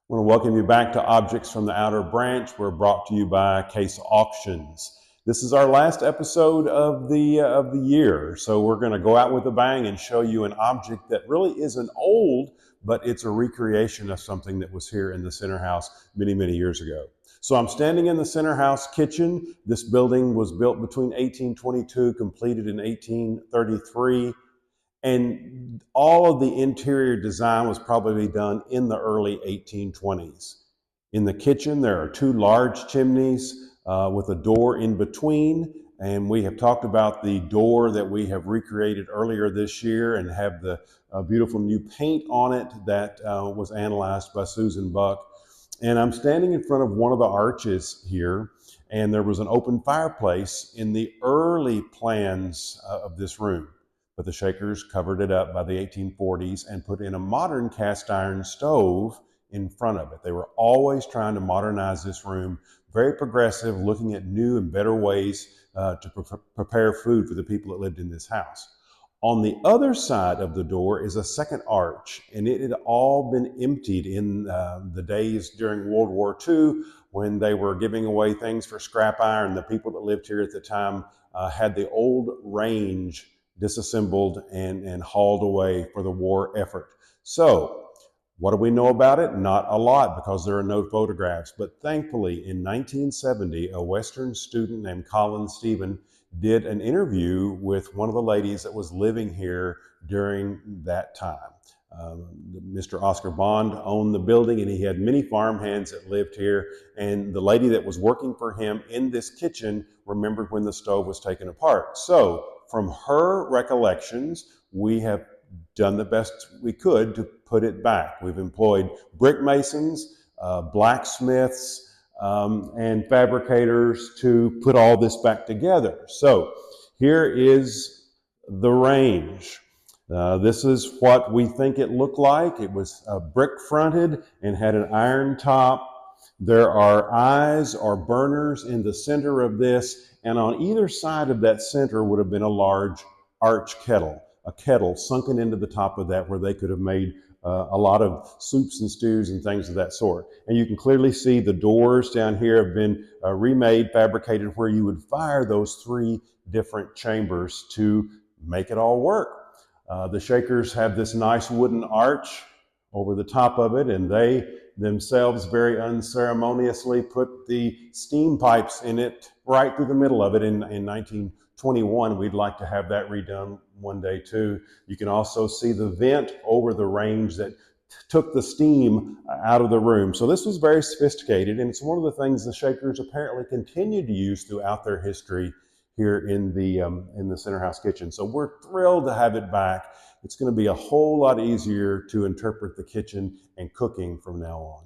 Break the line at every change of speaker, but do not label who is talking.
I want to welcome you back to Objects from the Outer Branch. We're brought to you by Case Auctions. This is our last episode of the year, so we're going to go out with a bang and show you an object that really isn't old, but it's a recreation of something that was here in the center house many years ago. So I'm standing in the center house kitchen. This building was built between 1822, completed in 1833. And all of the interior design was probably done in the early 1820s. In the kitchen, there are two large chimneys with a door in between. And we have talked about the door that we have recreated earlier this year and have the beautiful new paint on it that was analyzed by Susan Buck. And I'm standing in front of one of the arches here, and there was an open fireplace in the early plans of this room. But the Shakers covered it up by the 1840s and put in a modern cast iron stove in front of it. They were always trying to modernize this room, very progressive, looking at new and better ways to prepare food for the people that lived in this house. On the other side of the door is a second arch, and it had all been emptied in the days during World War II when they were giving away things for scrap iron. The people that lived here at the time had the old range disassembled and hauled away for the war effort. So, what do we know about it? Not a lot, because there are no photographs. But thankfully, in 1970, a Western student named Colin Stephen did an interview with one of the ladies that was living here during that time. Mr. Oscar Bond owned the building, and he had many farmhands that lived here. And the lady that was working for him in this kitchen remembered when the stove was taken apart. So, from her recollections, we have done the best we could to put it back. We've employed brick masons, blacksmiths, and fabricators to put all this back together. So here is the range. This is what we think it looked like. It was brick fronted and had an iron top. There are eyes or burners in the center of this, and on either side of that center would have been a large arch kettle, a kettle sunken into the top of that where they could have made a lot of soups and stews and things of that sort. And you can clearly see the doors down here have been remade, fabricated, where you would fire those three different chambers to make it all work. The Shakers have this nice wooden arch over the top of it, and they themselves very unceremoniously put the steam pipes in it right through the middle of it in 1921. We'd like to have that redone one day too. You can also see the vent over the range that took the steam out of the room. So this was very sophisticated, and it's one of the things the Shakers apparently continued to use throughout their history here in the center house kitchen. So we're thrilled to have it back. It's going to be a whole lot easier to interpret the kitchen and cooking from now on.